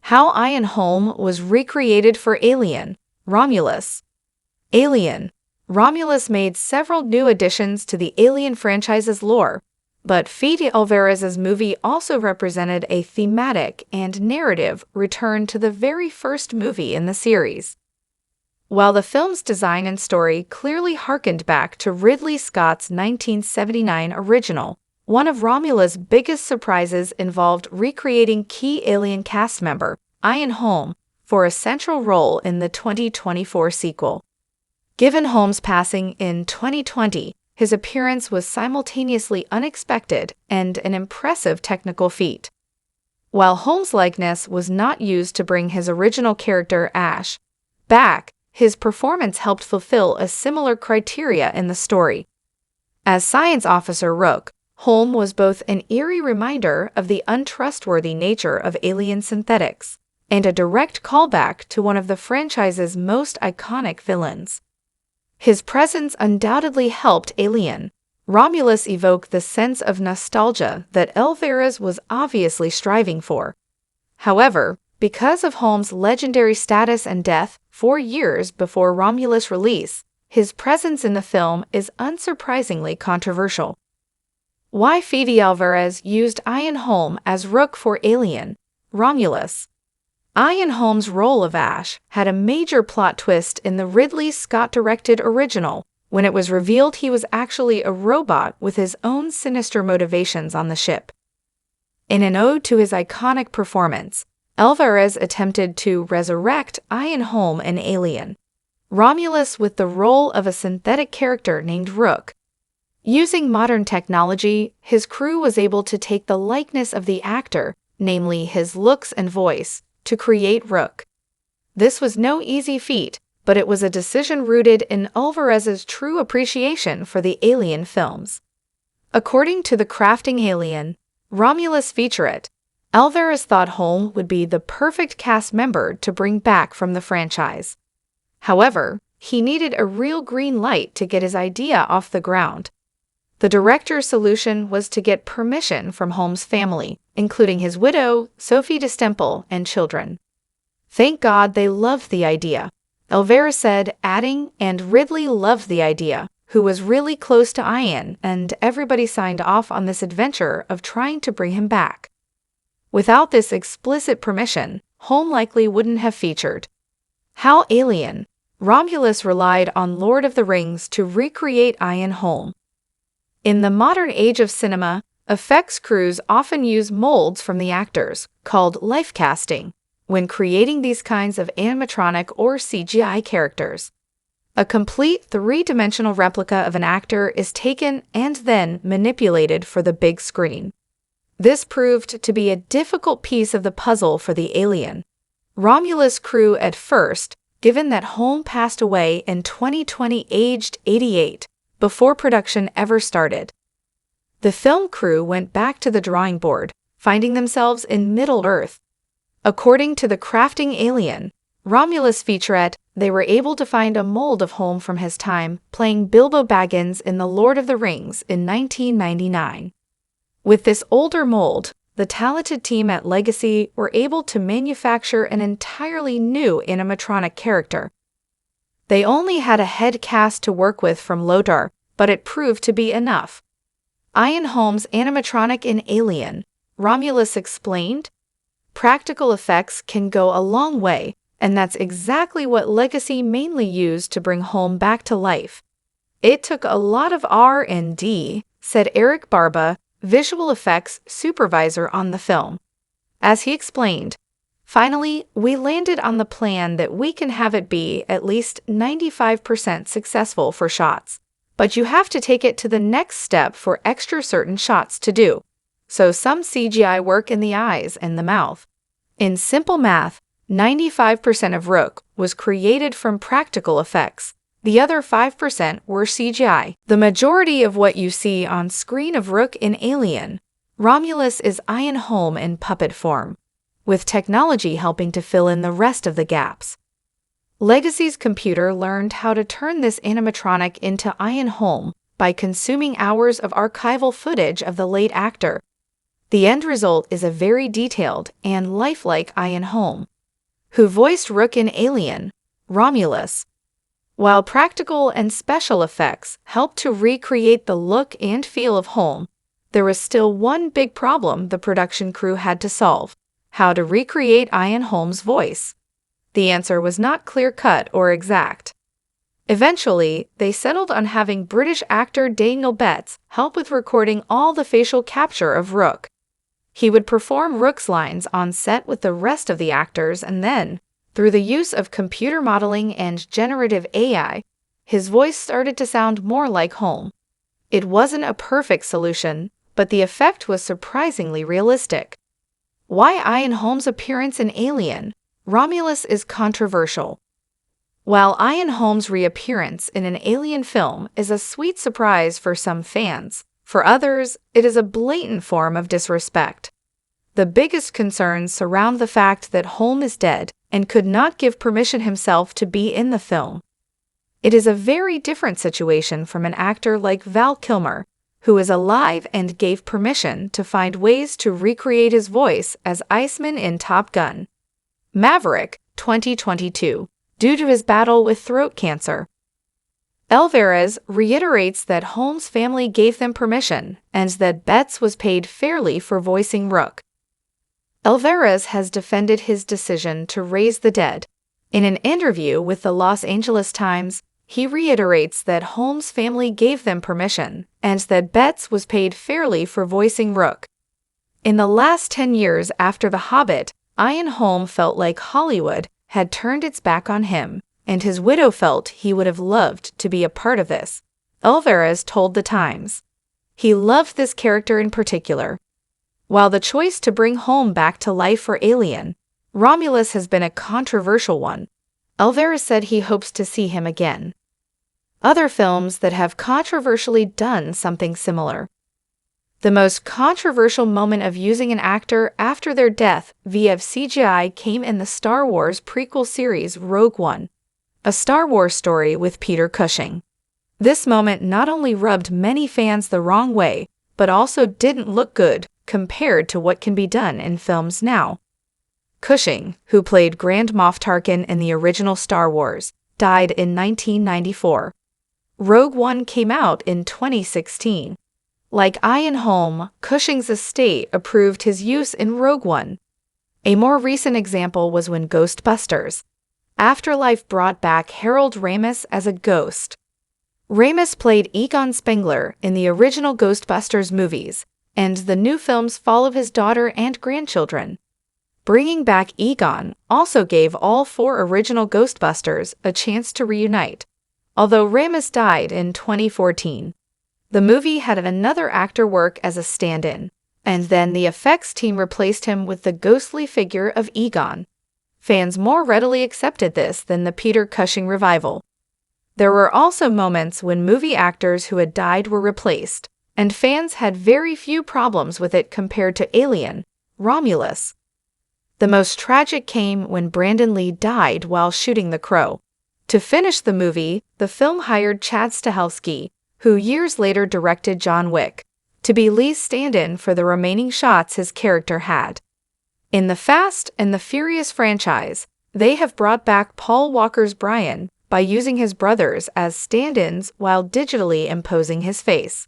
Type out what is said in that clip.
How Ian Holm was recreated for Alien, Romulus. Alien. Romulus made several new additions to the Alien franchise's lore, but Fede Alvarez's movie also represented a thematic and narrative return to the very first movie in the series. While the film's design and story clearly harkened back to Ridley Scott's 1979 original, one of Romulus' biggest surprises involved recreating key Alien cast member, Ian Holm, for a central role in the 2024 sequel. Given Holm's passing in 2020, his appearance was simultaneously unexpected and an impressive technical feat. While Holm's likeness was not used to bring his original character Ash back, his performance helped fulfill a similar criteria in the story. As Science Officer Rook, Holm was both an eerie reminder of the untrustworthy nature of alien synthetics and a direct callback to one of the franchise's most iconic villains. His presence undoubtedly helped Alien, Romulus evoke the sense of nostalgia that Alvarez was obviously striving for. However, because of Holm's legendary status and death 4 years before Romulus' release, his presence in the film is unsurprisingly controversial. Why Fede Alvarez used Ian Holm as Rook for Alien, Romulus. Ian Holm's role of Ash had a major plot twist in the Ridley Scott-directed original, when it was revealed he was actually a robot with his own sinister motivations on the ship. In an ode to his iconic performance, Alvarez attempted to resurrect Ian Holm in Alien, Romulus with the role of a synthetic character named Rook. Using modern technology, his crew was able to take the likeness of the actor, namely his looks and voice, to create Rook. This was no easy feat, but it was a decision rooted in Alvarez's true appreciation for the Alien films. According to the Crafting Alien, Romulus featurette, Alvarez thought Holm would be the perfect cast member to bring back from the franchise. However, he needed a real green light to get his idea off the ground. The director's solution was to get permission from Holm's family, including his widow, Sophie Distemple, and children. Thank God they loved the idea, Alvarez said, adding, and Ridley loved the idea, who was really close to Ian, and everybody signed off on this adventure of trying to bring him back. Without this explicit permission, Holm likely wouldn't have featured. How Alien. Romulus relied on Lord of the Rings to recreate Ian Holm. In the modern age of cinema, effects crews often use molds from the actors, called life casting, when creating these kinds of animatronic or CGI characters. A complete three-dimensional replica of an actor is taken and then manipulated for the big screen. This proved to be a difficult piece of the puzzle for the Alien, Romulus crew at first, given that Holm passed away in 2020 aged 88, before production ever started. The film crew went back to the drawing board, finding themselves in Middle-earth. According to the Crafting Alien, Romulus featurette, they were able to find a mold of Holm from his time playing Bilbo Baggins in The Lord of the Rings in 1999. With this older mold, the talented team at Legacy were able to manufacture an entirely new animatronic character. They only had a head cast to work with from Lodar, but it proved to be enough. Ian Holm's animatronic in Alien, Romulus explained, practical effects can go a long way, and that's exactly what Legacy mainly used to bring Holm back to life. It took a lot of R&D, said Eric Barba, visual effects supervisor on the film. As he explained, finally, we landed on the plan that we can have it be at least 95% successful for shots, but you have to take it to the next step for extra certain shots to do, so some CGI work in the eyes and the mouth. In simple math, 95% of Rook was created from practical effects. The other 5% were CGI. The majority of what you see on screen of Rook in Alien, Romulus is Ian Holm in puppet form, with technology helping to fill in the rest of the gaps. Legacy's computer learned how to turn this animatronic into Ian Holm by consuming hours of archival footage of the late actor. The end result is a very detailed and lifelike Ian Holm, who voiced Rook in Alien, Romulus. While practical and special effects helped to recreate the look and feel of Holm, there was still one big problem the production crew had to solve: how to recreate Ian Holm's voice. The answer was not clear-cut or exact. Eventually, they settled on having British actor Daniel Betts help with recording all the facial capture of Rook. He would perform Rook's lines on set with the rest of the actors, and then, through the use of computer modeling and generative AI, his voice started to sound more like Holm. It wasn't a perfect solution, but the effect was surprisingly realistic. Why Ian Holm's appearance in Alien, Romulus is controversial. While Ian Holm's reappearance in an Alien film is a sweet surprise for some fans, for others, it is a blatant form of disrespect. The biggest concerns surround the fact that Holm is dead and could not give permission himself to be in the film. It is a very different situation from an actor like Val Kilmer, who is alive and gave permission to find ways to recreate his voice as Iceman in Top Gun: Maverick, 2022, due to his battle with throat cancer. Alvarez reiterates that Holm's family gave them permission and that Betts was paid fairly for voicing Rook. Alvarez has defended his decision to raise the dead. In an interview with the Los Angeles Times, he reiterates that Holm's family gave them permission and that Betts was paid fairly for voicing Rook. In the last 10 years after The Hobbit, Ian Holm felt like Hollywood had turned its back on him, and his widow felt he would have loved to be a part of this. Alvarez told The Times. He loved this character in particular. While the choice to bring Holm back to life for Alien, Romulus has been a controversial one, Alvarez said he hopes to see him again. Other films that have controversially done something similar. The most controversial moment of using an actor after their death via CGI came in the Star Wars prequel series Rogue One, a Star Wars story with Peter Cushing. This moment not only rubbed many fans the wrong way, but also didn't look good compared to what can be done in films now. Cushing, who played Grand Moff Tarkin in the original Star Wars, died in 1994. Rogue One came out in 2016. Like Ian Holm, Cushing's estate approved his use in Rogue One. A more recent example was when Ghostbusters: Afterlife brought back Harold Ramis as a ghost. Ramis played Egon Spengler in the original Ghostbusters movies, and the new films follow his daughter and grandchildren. Bringing back Egon also gave all 4 original Ghostbusters a chance to reunite, although Ramis died in 2014. The movie had another actor work as a stand-in, and then the effects team replaced him with the ghostly figure of Egon. Fans more readily accepted this than the Peter Cushing revival. There were also moments when movie actors who had died were replaced, and fans had very few problems with it compared to Alien, Romulus. The most tragic came when Brandon Lee died while shooting The Crow. To finish the movie, the film hired Chad Stahelski, who years later directed John Wick, to be Lee's stand-in for the remaining shots his character had. In the Fast and the Furious franchise, they have brought back Paul Walker's Brian by using his brothers as stand-ins while digitally imposing his face.